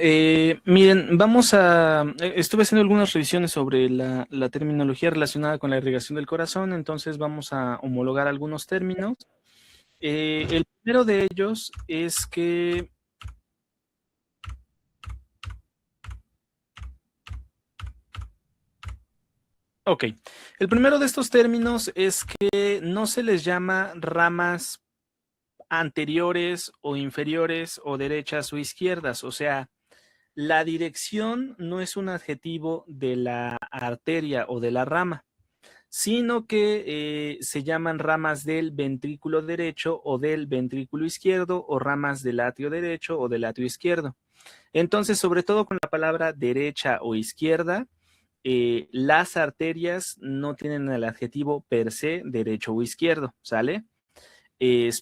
Miren, estuve haciendo algunas revisiones sobre la terminología relacionada con la irrigación del corazón, entonces vamos a homologar algunos términos. El primero de ellos es que, ok, el primero de estos términos es que no se les llama ramas anteriores o inferiores o derechas o izquierdas, o sea, la dirección no es un adjetivo de la arteria o de la rama, sino que se llaman ramas del ventrículo derecho o del ventrículo izquierdo o ramas del atrio derecho o del atrio izquierdo. Entonces, sobre todo con la palabra derecha o izquierda, las arterias no tienen el adjetivo per se derecho o izquierdo, ¿sale?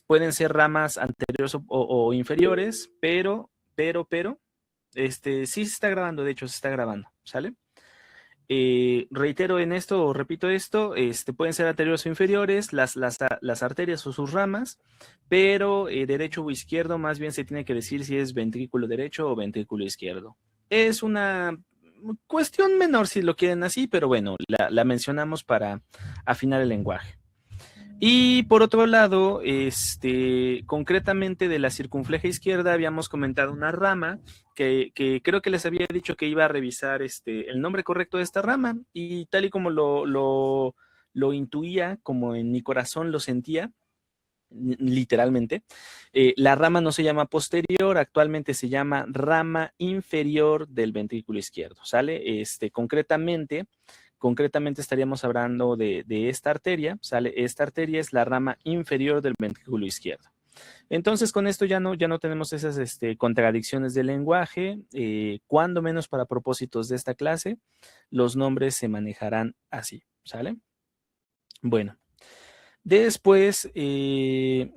Pueden ser ramas anteriores o inferiores, pero, sí se está grabando, de hecho se está grabando, ¿sale? Reitero en esto, o repito esto, pueden ser anteriores o inferiores, las arterias o sus ramas, pero derecho o izquierdo más bien se tiene que decir si es ventrículo derecho o ventrículo izquierdo. Es una cuestión menor si lo quieren así, pero bueno, la mencionamos para afinar el lenguaje. Y por otro lado, concretamente de la circunfleja izquierda habíamos comentado una rama que creo que les había dicho que iba a revisar el nombre correcto de esta rama y tal y como lo intuía, como en mi corazón lo sentía, literalmente, la rama no se llama posterior, actualmente se llama rama inferior del ventrículo izquierdo, ¿sale? Concretamente estaríamos hablando de esta arteria, ¿sale? Esta arteria es la rama inferior del ventrículo izquierdo. Entonces, con esto ya no tenemos esas contradicciones del lenguaje, cuando menos para propósitos de esta clase, los nombres se manejarán así, ¿sale? Bueno. Después,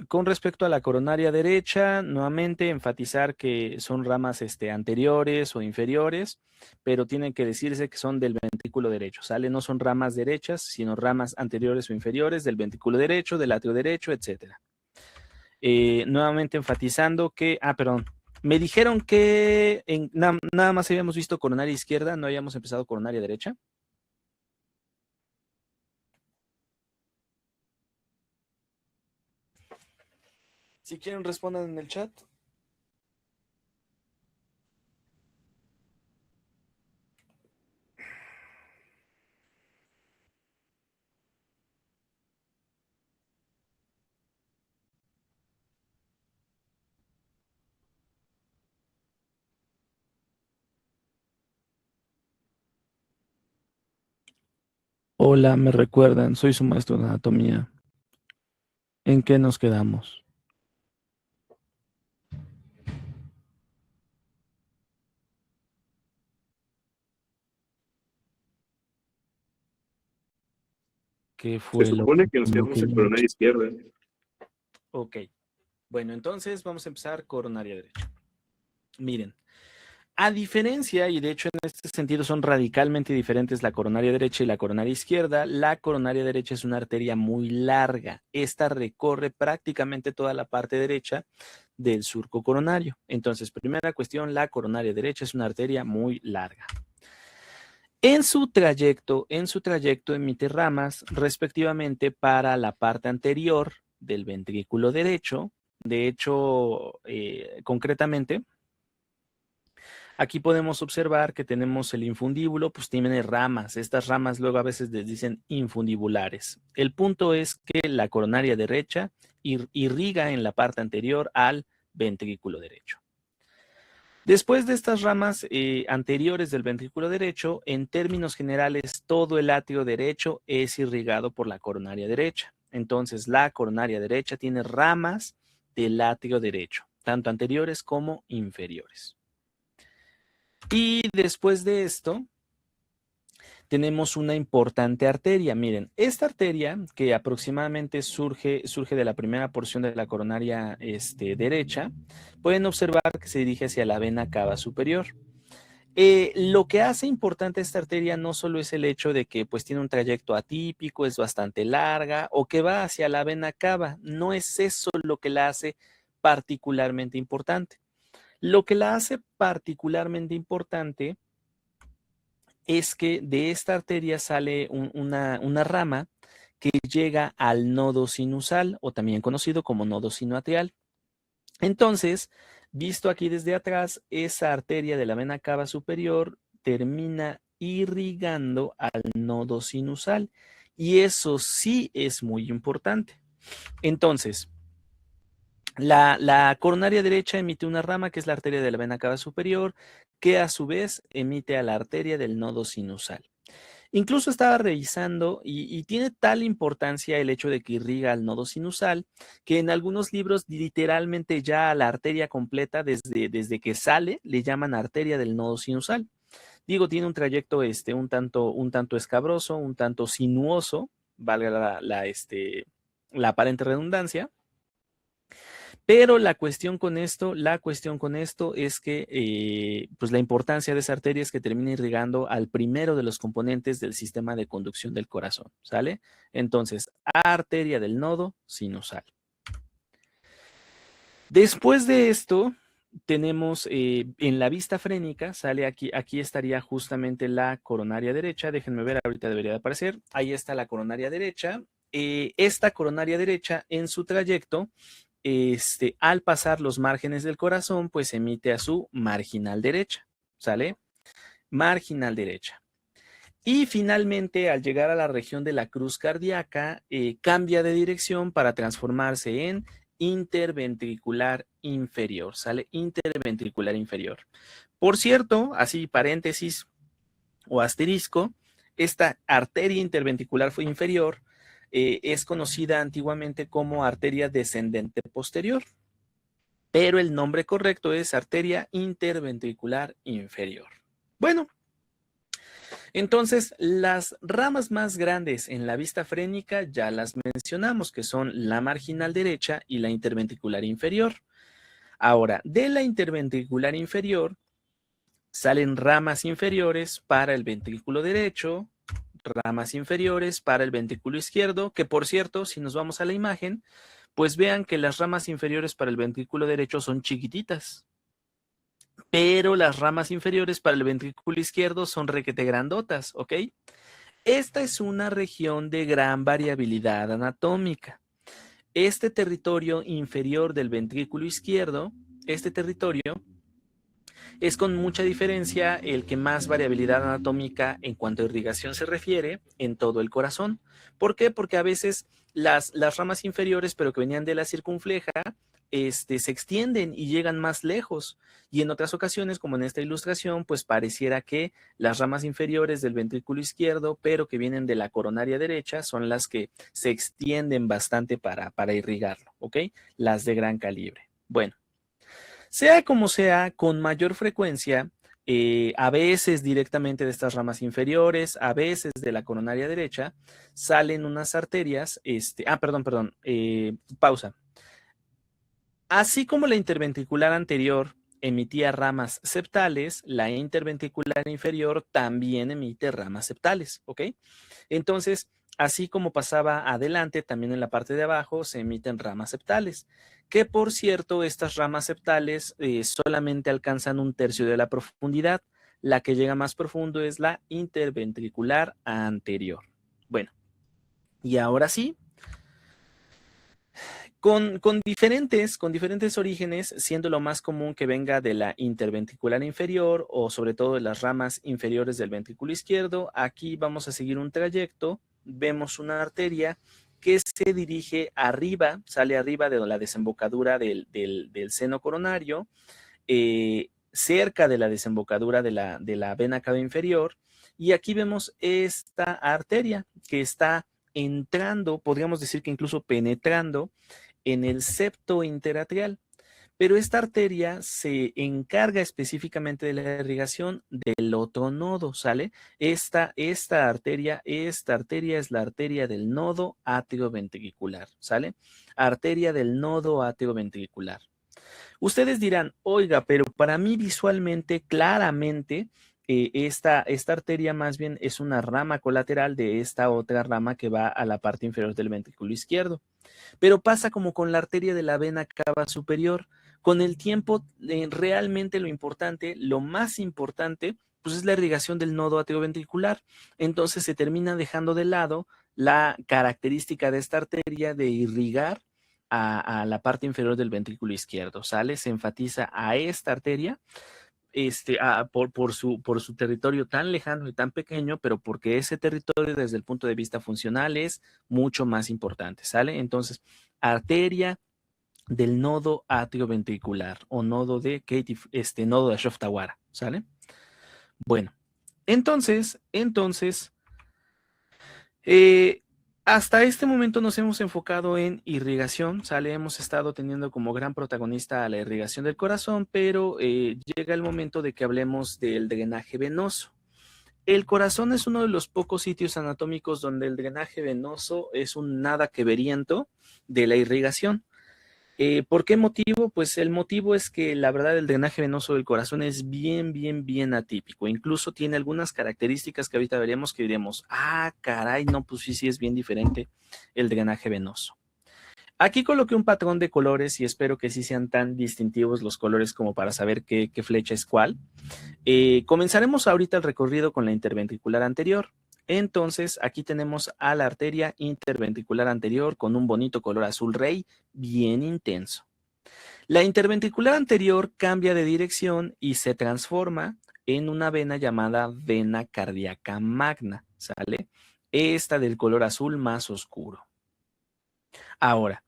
con respecto a la coronaria derecha, nuevamente enfatizar que son ramas anteriores o inferiores, pero tienen que decirse que son del ventrículo derecho, ¿sale? No son ramas derechas, sino ramas anteriores o inferiores del ventrículo derecho, del atrio derecho, etcétera. Nuevamente enfatizando que, perdón, me dijeron que nada más habíamos visto coronaria izquierda, no habíamos empezado coronaria derecha. Si quieren, respondan en el chat. Hola, me recuerdan, soy su maestro de anatomía. ¿En qué nos quedamos? ¿Qué Se fue lo supone que nos último quedamos que en vimos? coronaria izquierda. Ok, bueno, entonces vamos a empezar coronaria derecha. Miren, a diferencia, y de hecho en este sentido son radicalmente diferentes la coronaria derecha y la coronaria izquierda, la coronaria derecha es una arteria muy larga. Esta recorre prácticamente toda la parte derecha del surco coronario. Entonces, primera cuestión, la coronaria derecha es una arteria muy larga. En su trayecto emite ramas respectivamente para la parte anterior del ventrículo derecho. De hecho, concretamente, aquí podemos observar que tenemos el infundíbulo, pues tiene ramas. Estas ramas luego a veces les dicen infundibulares. El punto es que la coronaria derecha irriga en la parte anterior al ventrículo derecho. Después de estas ramas anteriores del ventrículo derecho, en términos generales, todo el atrio derecho es irrigado por la coronaria derecha. Entonces, la coronaria derecha tiene ramas del atrio derecho, tanto anteriores como inferiores. Y después de esto, tenemos una importante arteria. Miren, esta arteria que aproximadamente surge de la primera porción de la coronaria derecha, pueden observar que se dirige hacia la vena cava superior. Lo que hace importante esta arteria no solo es el hecho de que pues tiene un trayecto atípico, es bastante larga o que va hacia la vena cava, no es eso lo que la hace particularmente importante. Lo que la hace particularmente importante es que de esta arteria sale una rama que llega al nodo sinusal, o también conocido como nodo sinoatrial. Entonces, visto aquí desde atrás, esa arteria de la vena cava superior termina irrigando al nodo sinusal, y eso sí es muy importante. Entonces, la coronaria derecha emite una rama que es la arteria de la vena cava superior, que a su vez emite a la arteria del nodo sinusal. Incluso estaba revisando y tiene tal importancia el hecho de que irriga al nodo sinusal que en algunos libros literalmente ya a la arteria completa desde que sale le llaman arteria del nodo sinusal. Digo, tiene un trayecto un tanto escabroso, un tanto sinuoso, valga la aparente redundancia. Pero la cuestión con esto es que pues la importancia de esa arteria es que termina irrigando al primero de los componentes del sistema de conducción del corazón, ¿sale? Entonces, arteria del nodo sinusal. Después de esto, tenemos en la vista frénica, sale aquí estaría justamente la coronaria derecha. Déjenme ver, ahorita debería de aparecer. Ahí está la coronaria derecha. Esta coronaria derecha en su trayecto, al pasar los márgenes del corazón, pues emite a su marginal derecha, ¿sale? Marginal derecha. Y finalmente, al llegar a la región de la cruz cardíaca, cambia de dirección para transformarse en interventricular inferior, ¿sale? Interventricular inferior. Por cierto, así paréntesis o asterisco, esta arteria interventricular inferior es conocida antiguamente como arteria descendente posterior, pero el nombre correcto es arteria interventricular inferior. Bueno, entonces las ramas más grandes en la vista frénica ya las mencionamos, que son la marginal derecha y la interventricular inferior. Ahora, de la interventricular inferior salen ramas inferiores para el ventrículo derecho, ramas inferiores para el ventrículo izquierdo, que por cierto, si nos vamos a la imagen, pues vean que las ramas inferiores para el ventrículo derecho son chiquititas, pero las ramas inferiores para el ventrículo izquierdo son requete grandotas, ¿ok? Esta es una región de gran variabilidad anatómica. Este territorio inferior del ventrículo izquierdo, este territorio es con mucha diferencia el que más variabilidad anatómica en cuanto a irrigación se refiere en todo el corazón. ¿Por qué? Porque a veces las ramas inferiores, pero que venían de la circunfleja, se extienden y llegan más lejos. Y en otras ocasiones, como en esta ilustración, pues pareciera que las ramas inferiores del ventrículo izquierdo, pero que vienen de la coronaria derecha, son las que se extienden bastante para irrigarlo, ¿ok? Las de gran calibre. Bueno. Sea como sea, con mayor frecuencia, a veces directamente de estas ramas inferiores, a veces de la coronaria derecha, salen unas arterias, pausa. Así como la interventricular anterior emitía ramas septales, la interventricular inferior también emite ramas septales, ¿ok? Entonces, así como pasaba adelante, también en la parte de abajo se emiten ramas septales, que por cierto, estas ramas septales solamente alcanzan un tercio de la profundidad. La que llega más profundo es la interventricular anterior. Bueno, y ahora sí, con diferentes orígenes, siendo lo más común que venga de la interventricular inferior o sobre todo de las ramas inferiores del ventrículo izquierdo. Aquí vamos a seguir un trayecto. Vemos una arteria que se dirige arriba, sale arriba de la desembocadura del seno coronario, cerca de la desembocadura de la vena cava inferior. Y aquí vemos esta arteria que está entrando, podríamos decir que incluso penetrando en el septo interatrial, pero esta arteria se encarga específicamente de la irrigación del otro nodo, ¿sale? Esta arteria es la arteria del nodo atrioventricular, ¿sale? Arteria del nodo atrioventricular. Ustedes dirán, oiga, pero para mí visualmente, claramente, esta arteria más bien es una rama colateral de esta otra rama que va a la parte inferior del ventrículo izquierdo. Pero pasa como con la arteria de la vena cava superior. Con el tiempo, realmente lo importante, lo más importante, pues es la irrigación del nodo atrioventricular. Entonces se termina dejando de lado la característica de esta arteria de irrigar a la parte inferior del ventrículo izquierdo, ¿sale? Se enfatiza a esta arteria por su territorio tan lejano y tan pequeño, pero porque ese territorio desde el punto de vista funcional es mucho más importante, ¿sale? Entonces, arteria del nodo atrioventricular o nodo de nodo de Shoftawara, ¿sale? Bueno, entonces, eh, hasta este momento nos hemos enfocado en irrigación, ¿sale? Hemos estado teniendo como gran protagonista a la irrigación del corazón, pero llega el momento de que hablemos del drenaje venoso. El corazón es uno de los pocos sitios anatómicos donde el drenaje venoso es un nada que veriento de la irrigación. ¿Por qué motivo? Pues el motivo es que la verdad el drenaje venoso del corazón es bien atípico. Incluso tiene algunas características que ahorita veremos que diremos, ah, caray, no, pues sí es bien diferente el drenaje venoso. Aquí coloqué un patrón de colores y espero que sí sean tan distintivos los colores como para saber qué flecha es cuál. Comenzaremos ahorita el recorrido con la interventricular anterior. Entonces, aquí tenemos a la arteria interventricular anterior con un bonito color azul rey, bien intenso. La interventricular anterior cambia de dirección y se transforma en una vena llamada vena cardíaca magna, ¿sale? Esta del color azul más oscuro. Ahora,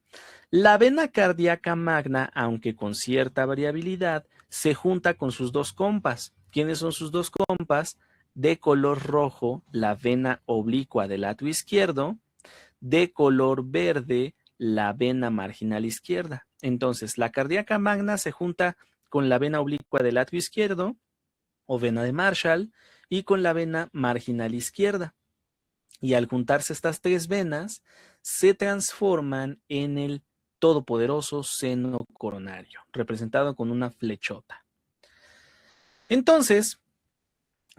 la vena cardíaca magna, aunque con cierta variabilidad, se junta con sus dos compas. ¿Quiénes son sus dos compas? De color rojo, la vena oblicua del atrio izquierdo, de color verde, la vena marginal izquierda. Entonces, la cardíaca magna se junta con la vena oblicua del atrio izquierdo, o vena de Marshall, y con la vena marginal izquierda. Y al juntarse estas tres venas, se transforman en el todopoderoso seno coronario, representado con una flechota. Entonces,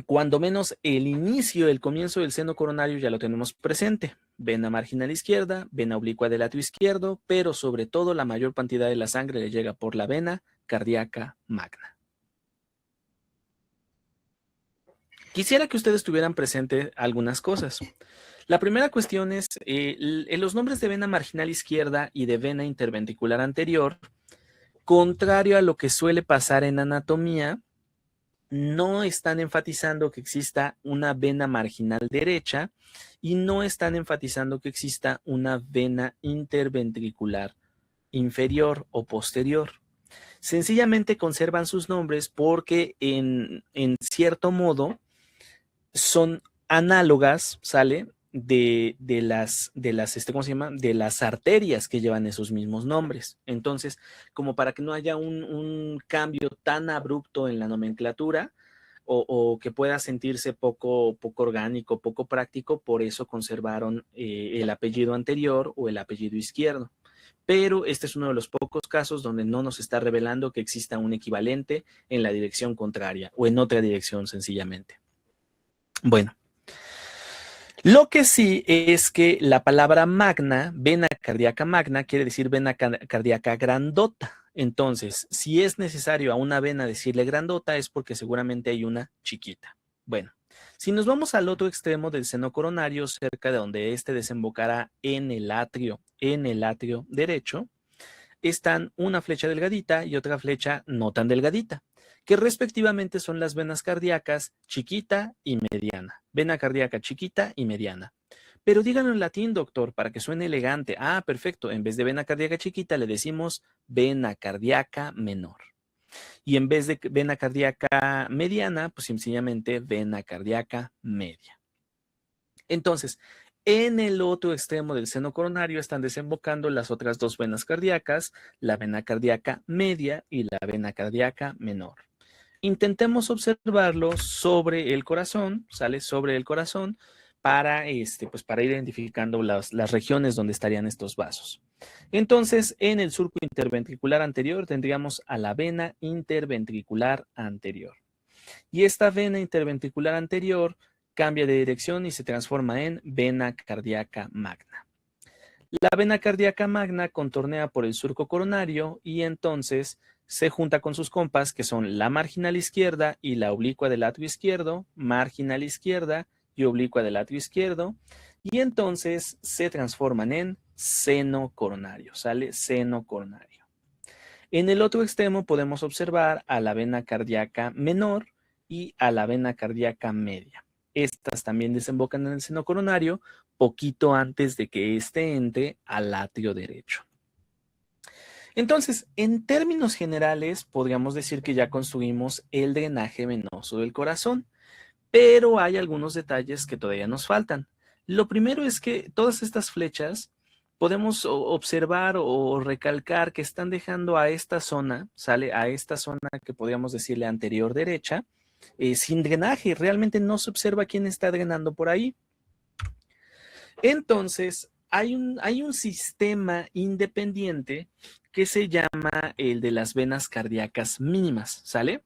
cuando menos el inicio, el comienzo del seno coronario ya lo tenemos presente. Vena marginal izquierda, vena oblicua del atrio izquierdo, pero sobre todo la mayor cantidad de la sangre le llega por la vena cardíaca magna. Quisiera que ustedes tuvieran presente algunas cosas. La primera cuestión es, los nombres de vena marginal izquierda y de vena interventricular anterior, contrario a lo que suele pasar en anatomía, no están enfatizando que exista una vena marginal derecha y no están enfatizando que exista una vena interventricular inferior o posterior. Sencillamente conservan sus nombres porque en cierto modo son análogas, ¿sale? ¿Cómo se llama? De las arterias que llevan esos mismos nombres. Entonces, como para que no haya un cambio tan abrupto en la nomenclatura o que pueda sentirse poco orgánico, poco práctico, por eso conservaron el apellido anterior o el apellido izquierdo. Pero este es uno de los pocos casos donde no nos está revelando que exista un equivalente en la dirección contraria o en otra dirección sencillamente. Bueno, lo que sí es que la palabra magna, vena cardíaca magna, quiere decir vena cardíaca grandota. Entonces, si es necesario a una vena decirle grandota, es porque seguramente hay una chiquita. Bueno, si nos vamos al otro extremo del seno coronario, cerca de donde este desembocará en el atrio derecho, están una flecha delgadita y otra flecha no tan delgadita, que respectivamente son las venas cardíacas chiquita y mediana. Vena cardíaca chiquita y mediana. Pero díganlo en latín, doctor, para que suene elegante. Ah, perfecto. En vez de vena cardíaca chiquita le decimos vena cardíaca menor. Y en vez de vena cardíaca mediana, pues sencillamente vena cardíaca media. Entonces, en el otro extremo del seno coronario están desembocando las otras dos venas cardíacas, la vena cardíaca media y la vena cardíaca menor. Intentemos observarlo sobre el corazón, sale sobre el corazón, para ir identificando las regiones donde estarían estos vasos. Entonces, en el surco interventricular anterior tendríamos a la vena interventricular anterior. Y esta vena interventricular anterior cambia de dirección y se transforma en vena cardíaca magna. La vena cardíaca magna contornea por el surco coronario y entonces se junta con sus compas, que son la marginal izquierda y la oblicua del atrio izquierdo, marginal izquierda y oblicua del atrio izquierdo, y entonces se transforman en seno coronario, ¿sale? Seno coronario. En el otro extremo podemos observar a la vena cardíaca menor y a la vena cardíaca media. Estas también desembocan en el seno coronario poquito antes de que éste entre al atrio derecho. Entonces, en términos generales, podríamos decir que ya construimos el drenaje venoso del corazón, pero hay algunos detalles que todavía nos faltan. Lo primero es que todas estas flechas podemos observar o recalcar que están dejando a esta zona, sale a esta zona que podríamos decirle anterior derecha, sin drenaje. Realmente no se observa quién está drenando por ahí. Entonces, hay un sistema independiente que se llama el de las venas cardíacas mínimas, ¿sale?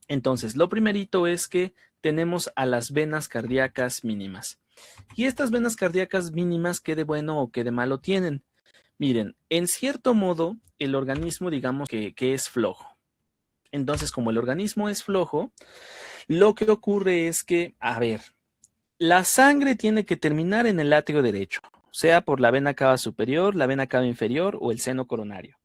Entonces, lo primerito es que tenemos a las venas cardíacas mínimas. Y estas venas cardíacas mínimas, ¿qué de bueno o qué de malo tienen? Miren, en cierto modo, el organismo, digamos que es flojo. Entonces, como el organismo es flojo, lo que ocurre es que, a ver, la sangre tiene que terminar en el atrio derecho, sea por la vena cava superior, la vena cava inferior o el seno coronario.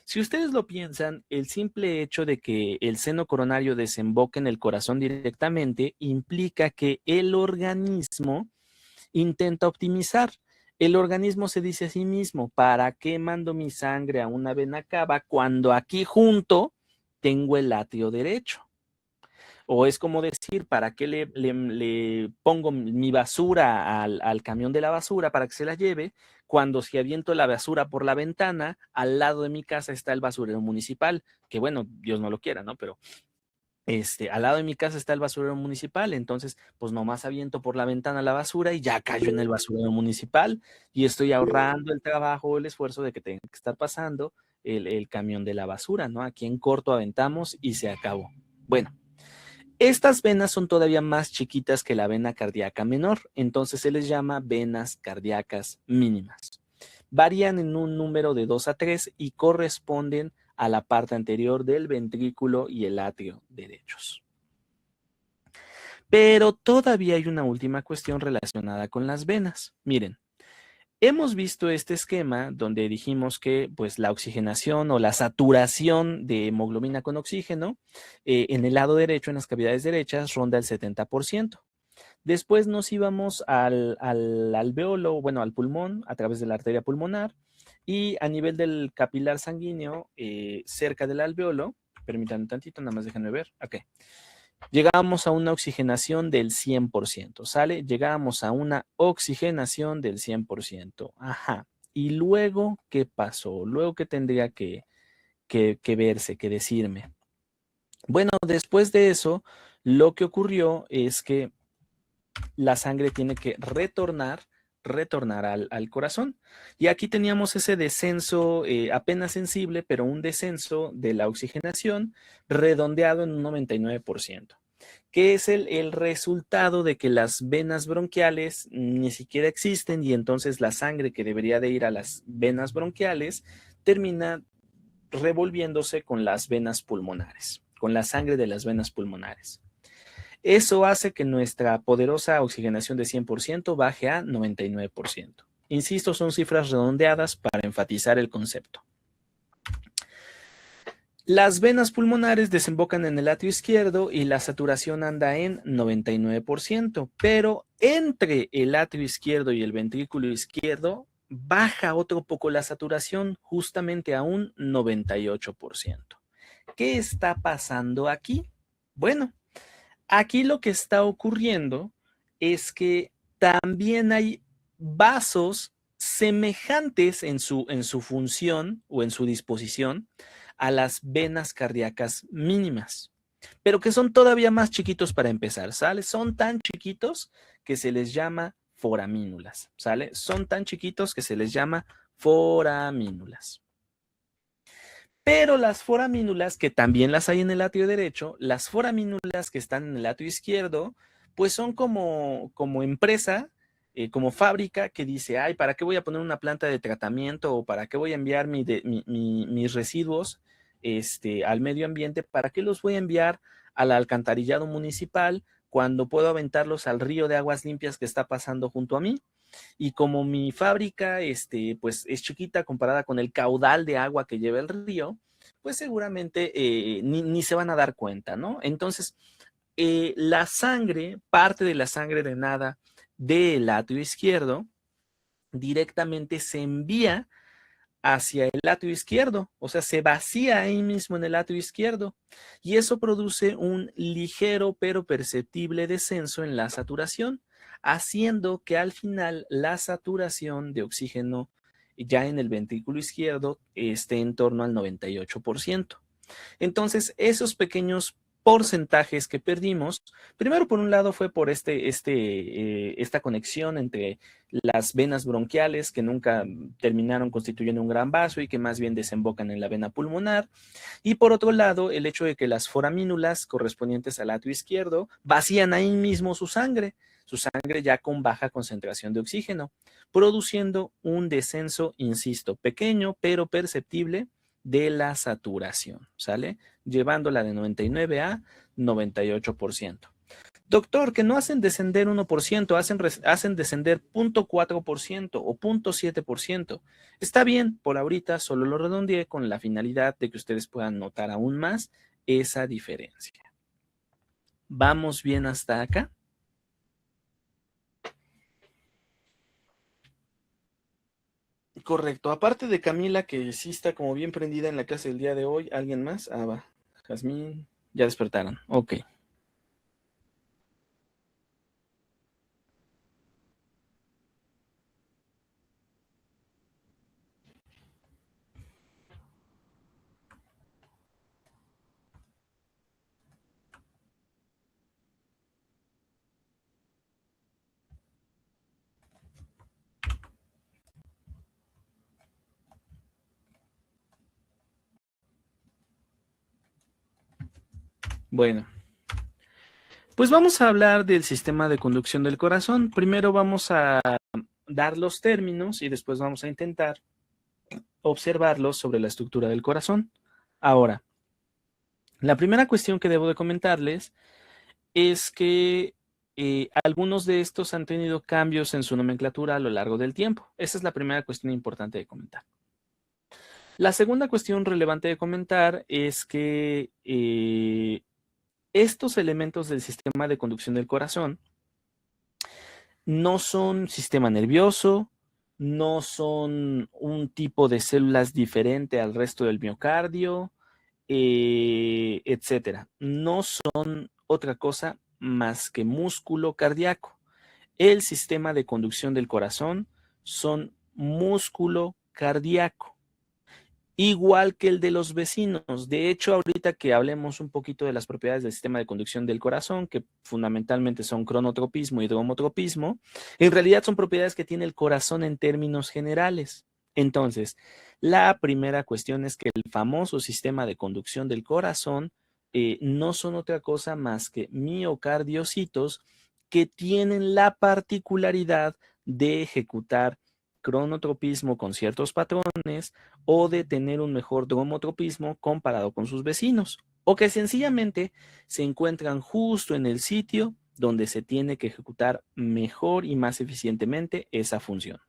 Si ustedes lo piensan, el simple hecho de que el seno coronario desemboque en el corazón directamente implica que el organismo intenta optimizar. El organismo se dice a sí mismo, ¿para qué mando mi sangre a una vena cava cuando aquí junto tengo el atrio derecho? O es como decir, ¿para qué le pongo mi basura al camión de la basura para que se la lleve? Cuando si aviento la basura por la ventana, al lado de mi casa está el basurero municipal, que bueno, Dios no lo quiera, ¿no? Pero al lado de mi casa está el basurero municipal, entonces pues nomás aviento por la ventana la basura y ya cayó en el basurero municipal y estoy ahorrando el trabajo, el esfuerzo de que tenga que estar pasando el camión de la basura, ¿no? Aquí en corto aventamos y se acabó. Bueno. Estas venas son todavía más chiquitas que la vena cardíaca menor, entonces se les llama venas cardíacas mínimas. Varían en un número de 2 a 3 y corresponden a la parte anterior del ventrículo y el atrio derechos. Pero todavía hay una última cuestión relacionada con las venas. Miren, hemos visto este esquema donde dijimos que pues, la oxigenación o la saturación de hemoglobina con oxígeno en el lado derecho, en las cavidades derechas, ronda el 70%. Después nos íbamos al alveolo, bueno, al pulmón, a través de la arteria pulmonar, y a nivel del capilar sanguíneo, cerca del alveolo, permítanme tantito, nada más déjenme ver, ok. Llegábamos a una oxigenación del 100%, ¿sale? Llegábamos a una oxigenación del 100%. Ajá. ¿Y luego qué pasó? ¿Luego qué tendría que verse, que decirme? Bueno, después de eso, lo que ocurrió es que la sangre tiene que retornar al corazón. Y aquí teníamos ese descenso apenas sensible, pero un descenso de la oxigenación redondeado en un 99%, que es el resultado de que las venas bronquiales ni siquiera existen y entonces la sangre que debería de ir a las venas bronquiales termina revolviéndose con las venas pulmonares, con la sangre de las venas pulmonares. Eso hace que nuestra poderosa oxigenación de 100% baje a 99%. Insisto, son cifras redondeadas para enfatizar el concepto. Las venas pulmonares desembocan en el atrio izquierdo y la saturación anda en 99%, pero entre el atrio izquierdo y el ventrículo izquierdo baja otro poco la saturación, justamente a un 98%. ¿Qué está pasando aquí? Bueno, aquí lo que está ocurriendo es que también hay vasos semejantes en su función o en su disposición a las venas cardíacas mínimas, pero que son todavía más chiquitos para empezar, ¿sale? Son tan chiquitos que se les llama foramínulas, ¿sale? Son tan chiquitos que se les llama foramínulas. Pero las foramínulas, que también las hay en el atrio derecho, las foramínulas que están en el atrio izquierdo, pues son como empresa, como fábrica que dice, ay, ¿para qué voy a poner una planta de tratamiento o para qué voy a enviar mis residuos al medio ambiente, ¿para qué los voy a enviar al alcantarillado municipal cuando puedo aventarlos al río de aguas limpias que está pasando junto a mí? Y como mi fábrica, pues es chiquita comparada con el caudal de agua que lleva el río, pues seguramente ni se van a dar cuenta, ¿no? Entonces, la sangre, parte de la sangre drenada del atrio izquierdo, directamente se envía hacia el atrio izquierdo, o sea, se vacía ahí mismo en el atrio izquierdo, y eso produce un ligero pero perceptible descenso en la saturación, haciendo que al final la saturación de oxígeno ya en el ventrículo izquierdo esté en torno al 98%. Entonces, esos pequeños porcentajes que perdimos, primero por un lado fue por esta conexión entre las venas bronquiales que nunca terminaron constituyendo un gran vaso y que más bien desembocan en la vena pulmonar, y por otro lado el hecho de que las foramínulas correspondientes al atrio izquierdo vacían ahí mismo su sangre ya con baja concentración de oxígeno, produciendo un descenso, insisto, pequeño pero perceptible de la saturación, ¿sale? Llevándola de 99 a 98%. Doctor, que no hacen descender 1%, hacen descender 0.4% o 0.7%. Está bien, por ahorita solo lo redondeé con la finalidad de que ustedes puedan notar aún más esa diferencia. ¿Vamos bien hasta acá? Correcto. Aparte de Camila, que sí está como bien prendida en la clase del día de hoy, ¿alguien más? Ah, va. Jazmín, ya despertaron. Ok. Bueno, pues vamos a hablar del sistema de conducción del corazón. Primero vamos a dar los términos y después vamos a intentar observarlos sobre la estructura del corazón. Ahora, la primera cuestión que debo de comentarles es que algunos de estos han tenido cambios en su nomenclatura a lo largo del tiempo. Esa es la primera cuestión importante de comentar. La segunda cuestión relevante de comentar es que estos elementos del sistema de conducción del corazón no son sistema nervioso, no son un tipo de células diferente al resto del miocardio, etcétera. No son otra cosa más que músculo cardíaco. El sistema de conducción del corazón son músculo cardíaco, igual que el de los vecinos. De hecho, ahorita que hablemos un poquito de las propiedades del sistema de conducción del corazón, que fundamentalmente son cronotropismo y dromotropismo, en realidad son propiedades que tiene el corazón en términos generales. Entonces, la primera cuestión es que el famoso sistema de conducción del corazón no son otra cosa más que miocardiocitos que tienen la particularidad de ejecutar cronotropismo con ciertos patrones o de tener un mejor dromotropismo comparado con sus vecinos, o que sencillamente se encuentran justo en el sitio donde se tiene que ejecutar mejor y más eficientemente esa función.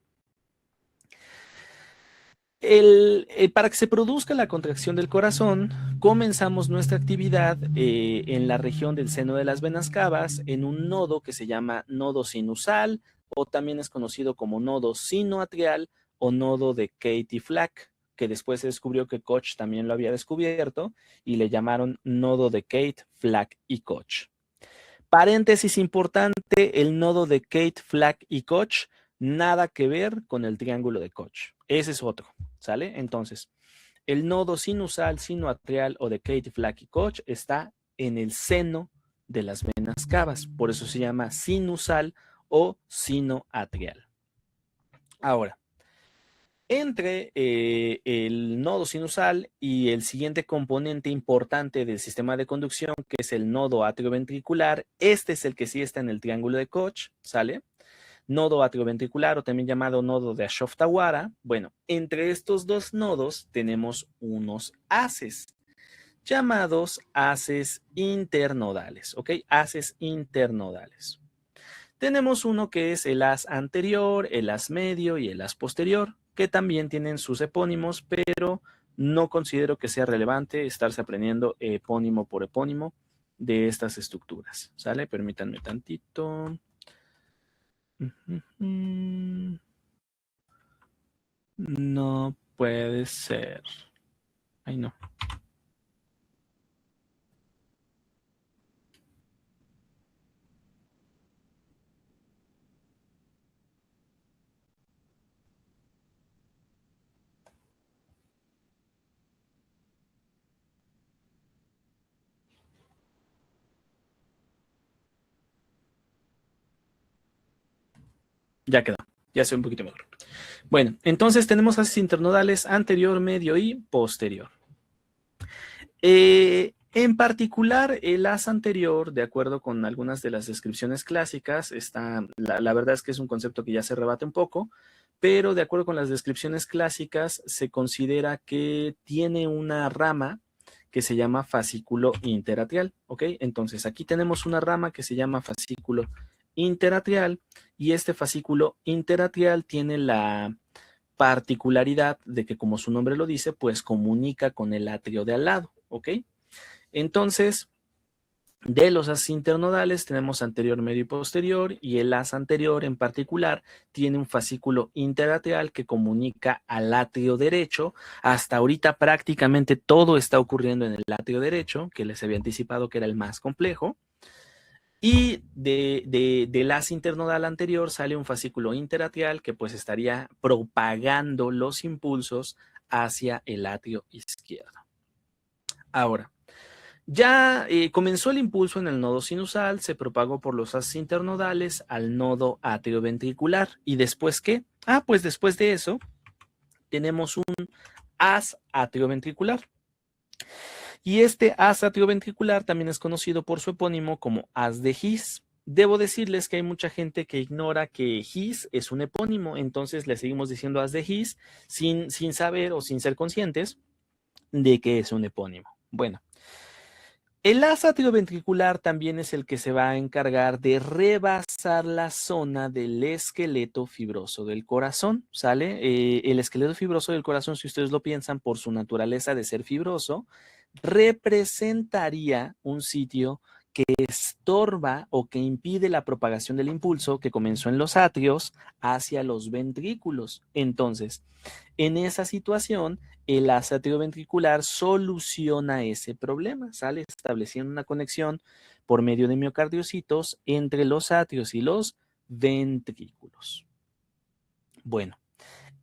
Para que se produzca la contracción del corazón, comenzamos nuestra actividad en la región del seno de las venas cavas, en un nodo que se llama nodo sinusal, o también es conocido como nodo sinoatrial o nodo de Cate y Flack, que después se descubrió que Koch también lo había descubierto y le llamaron nodo de Cate, Flack y Koch. Paréntesis importante, el nodo de Cate, Flack y Koch, nada que ver con el triángulo de Koch. Ese es otro, ¿sale? Entonces, el nodo sinusal, sinoatrial o de Cate, Flack y Koch está en el seno de las venas cavas. Por eso se llama sinusal o sinoatrial. Ahora, entre el nodo sinusal y el siguiente componente importante del sistema de conducción, que es el nodo atrioventricular, este es el que sí está en el triángulo de Koch, ¿sale? Nodo atrioventricular o también llamado nodo de Ashok-Tawara. Bueno, entre estos dos nodos tenemos unos haces. llamados haces internodales, ¿ok? Haces internodales. Tenemos uno que es el haz anterior, el haz medio y el haz posterior, que también tienen sus epónimos, pero no considero que sea relevante estarse aprendiendo epónimo por epónimo de estas estructuras, ¿sale? Permítanme tantito. No puede ser. Ay, no. Ya quedó. Ya sé un poquito mejor. Bueno, entonces tenemos haces internodales anterior, medio y posterior. En particular, el haz anterior, de acuerdo con algunas de las descripciones clásicas, la verdad es que es un concepto que ya se rebate un poco, pero de acuerdo con las descripciones clásicas, se considera que tiene una rama que se llama fascículo interatrial, ¿ok? Entonces, aquí tenemos una rama que se llama fascículo interatrial y este fascículo interatrial tiene la particularidad de que, como su nombre lo dice, pues comunica con el atrio de al lado, ¿ok? Entonces, de los haces internodales tenemos anterior, medio y posterior, y el haz anterior en particular tiene un fascículo interatrial que comunica al atrio derecho. Hasta ahorita prácticamente todo está ocurriendo en el atrio derecho, que les había anticipado que era el más complejo. Y del haz internodal anterior sale un fascículo interatrial que pues estaría propagando los impulsos hacia el atrio izquierdo. Ahora, ya comenzó el impulso en el nodo sinusal, se propagó por los haces internodales al nodo atrioventricular. ¿Y después qué? Ah, pues después de eso tenemos un haz atrioventricular. Y este haz atrioventricular también es conocido por su epónimo como haz de His. Debo decirles que hay mucha gente que ignora que His es un epónimo, entonces le seguimos diciendo haz de His sin saber o sin ser conscientes de que es un epónimo. Bueno, el haz atrioventricular también es el que se va a encargar de rebasar la zona del esqueleto fibroso del corazón, ¿sale? El esqueleto fibroso del corazón, si ustedes lo piensan por su naturaleza de ser fibroso, representaría un sitio que estorba o que impide la propagación del impulso que comenzó en los atrios hacia los ventrículos. Entonces, en esa situación, el haz atrioventricular soluciona ese problema, ¿sale? Estableciendo una conexión por medio de miocardiocitos entre los atrios y los ventrículos. Bueno,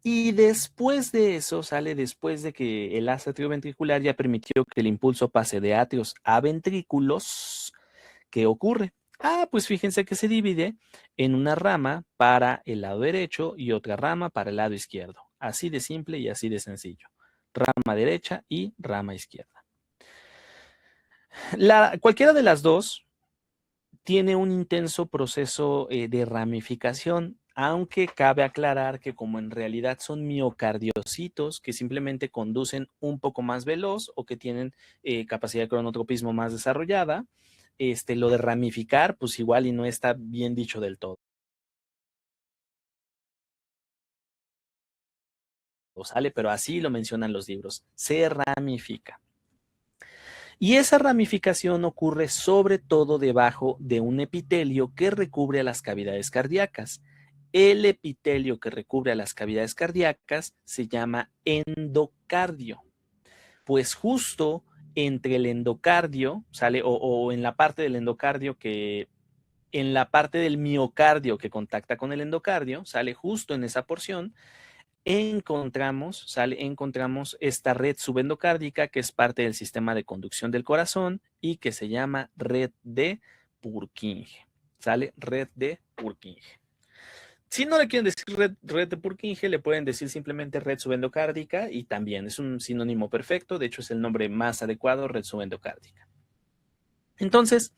y después de eso, sale después de que el haz atrioventricular ya permitió que el impulso pase de atrios a ventrículos, ¿qué ocurre? Ah, pues fíjense que se divide en una rama para el lado derecho y otra rama para el lado izquierdo. Así de simple y así de sencillo. Rama derecha y rama izquierda. Cualquiera de las dos tiene un intenso proceso de ramificación, aunque cabe aclarar que como en realidad son miocardiocitos que simplemente conducen un poco más veloz o que tienen capacidad de cronotropismo más desarrollada, lo de ramificar, pues igual y no está bien dicho del todo, ¿sale? Pero así lo mencionan los libros, se ramifica. Y esa ramificación ocurre sobre todo debajo de un epitelio que recubre a las cavidades cardíacas. El epitelio que recubre a las cavidades cardíacas se llama endocardio. Pues justo entre el endocardio, sale, o en la parte del endocardio en la parte del miocardio que contacta con el endocardio, sale justo en esa porción, encontramos esta red subendocárdica que es parte del sistema de conducción del corazón y que se llama red de Purkinje. ¿Sale? Red de Purkinje. Si no le quieren decir red de Purkinje, le pueden decir simplemente red subendocárdica y también es un sinónimo perfecto. De hecho, es el nombre más adecuado, red subendocárdica. Entonces,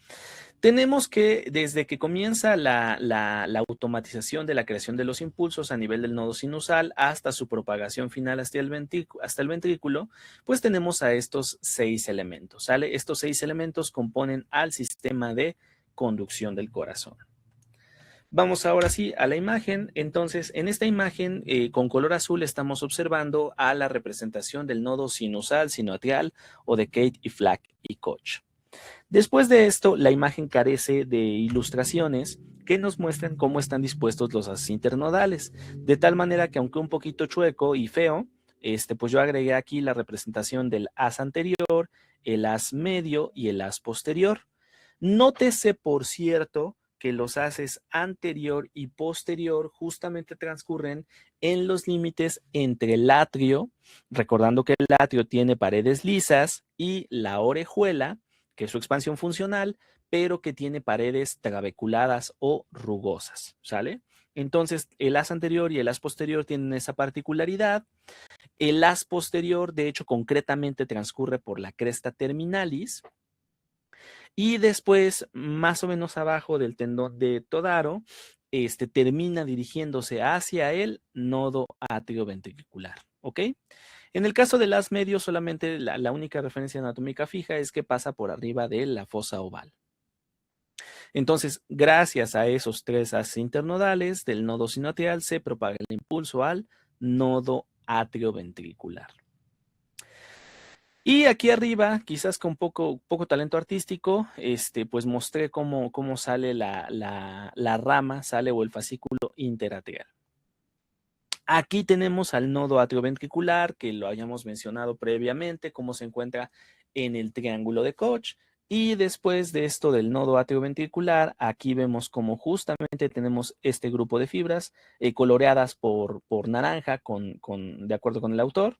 Tenemos que desde que comienza la automatización de la creación de los impulsos a nivel del nodo sinusal hasta su propagación final hasta el ventrículo, pues tenemos a estos 6 elementos, ¿sale? Estos 6 elementos componen al sistema de conducción del corazón. Vamos ahora sí a la imagen. Entonces, en esta imagen con color azul estamos observando a la representación del nodo sinusal, sinoatrial o de Kate y Flack y Koch. Después de esto, la imagen carece de ilustraciones que nos muestran cómo están dispuestos los haces internodales, de tal manera que aunque un poquito chueco y feo, pues yo agregué aquí la representación del haz anterior, el haz medio y el haz posterior. Nótese, por cierto, que los haces anterior y posterior justamente transcurren en los límites entre el atrio, recordando que el atrio tiene paredes lisas, y la orejuela, que es su expansión funcional, pero que tiene paredes trabeculadas o rugosas, ¿sale? Entonces, el haz anterior y el haz posterior tienen esa particularidad. El haz posterior, de hecho, concretamente transcurre por la cresta terminalis, y después, más o menos abajo del tendón de Todaro, termina dirigiéndose hacia el nodo atrioventricular, ¿ok? En el caso del haz medio, solamente la única referencia anatómica fija es que pasa por arriba de la fosa oval. Entonces, gracias a esos 3 haces internodales del nodo sinoatrial, se propaga el impulso al nodo atrioventricular. Y aquí arriba, quizás con poco talento artístico, pues mostré cómo sale la rama, sale o el fascículo interatrial. Aquí tenemos al nodo atrioventricular, que lo hayamos mencionado previamente, cómo se encuentra en el triángulo de Koch. Y después de esto del nodo atrioventricular, aquí vemos cómo justamente tenemos este grupo de fibras coloreadas por naranja, de acuerdo con el autor.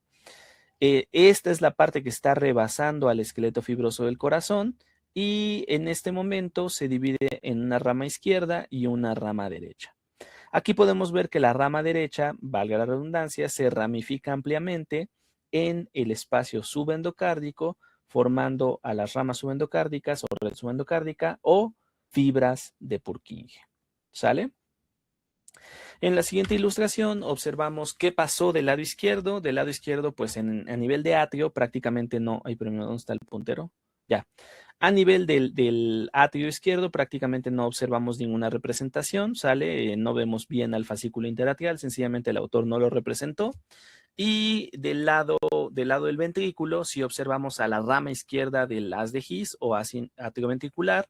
Esta es la parte que está rebasando al esqueleto fibroso del corazón, y en este momento se divide en una rama izquierda y una rama derecha. Aquí podemos ver que la rama derecha, valga la redundancia, se ramifica ampliamente en el espacio subendocárdico, formando a las ramas subendocárdicas o red subendocárdica o fibras de Purkinje. ¿Sale? En la siguiente ilustración observamos qué pasó del lado izquierdo. Del lado izquierdo, pues a nivel de atrio prácticamente no. Ay, primero, ¿dónde está el puntero? Ya. A nivel del atrio izquierdo prácticamente no observamos ninguna representación, ¿sale? No vemos bien al fascículo interatrial, sencillamente el autor no lo representó. Y del lado del ventrículo sí observamos a la rama izquierda del haz de His o haz atrioventricular,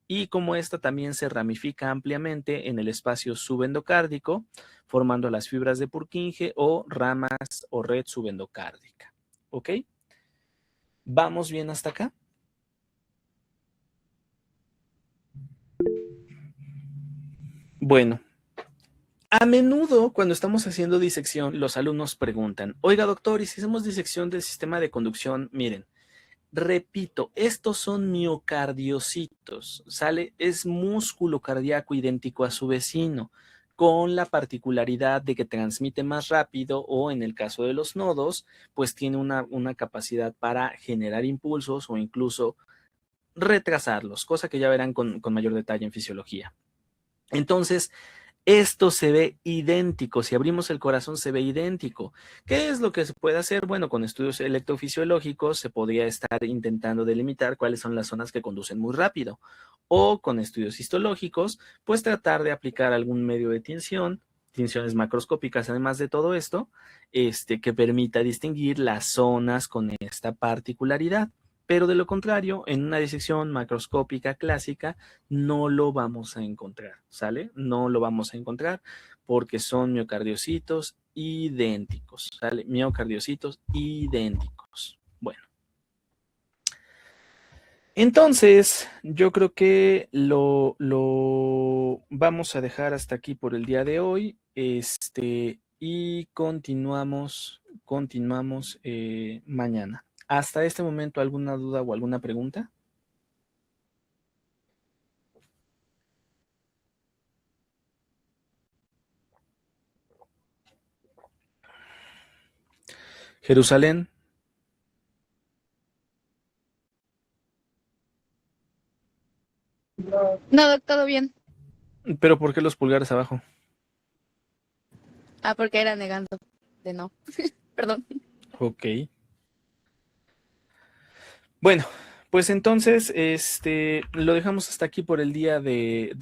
y como esta también se ramifica ampliamente en el espacio subendocárdico, formando las fibras de Purkinje o ramas o red subendocárdica. ¿Ok? ¿Vamos bien hasta acá? Bueno, a menudo cuando estamos haciendo disección, los alumnos preguntan, oiga doctor, ¿y si hacemos disección del sistema de conducción? Miren, repito, estos son miocardiocitos, ¿sale? Es músculo cardíaco idéntico a su vecino, con la particularidad de que transmite más rápido, o en el caso de los nodos, pues tiene una capacidad para generar impulsos o incluso retrasarlos, cosa que ya verán con mayor detalle en fisiología. Entonces, esto se ve idéntico, si abrimos el corazón se ve idéntico. ¿Qué es lo que se puede hacer? Bueno, con estudios electrofisiológicos se podría estar intentando delimitar cuáles son las zonas que conducen muy rápido. O con estudios histológicos, pues tratar de aplicar algún medio de tinción, tinciones macroscópicas, además de todo esto, que permita distinguir las zonas con esta particularidad. Pero de lo contrario, en una disección macroscópica clásica no lo vamos a encontrar, ¿sale? No lo vamos a encontrar porque son miocardiocitos idénticos, ¿sale? Miocardiocitos idénticos. Bueno, entonces yo creo que lo vamos a dejar hasta aquí por el día de hoy, y continuamos mañana. Hasta este momento, ¿alguna duda o alguna pregunta? Jerusalén. No, doc, todo bien. Pero ¿por qué los pulgares abajo? Ah, porque era negando de no. Perdón. Ok. Bueno, pues entonces, lo dejamos hasta aquí por el día de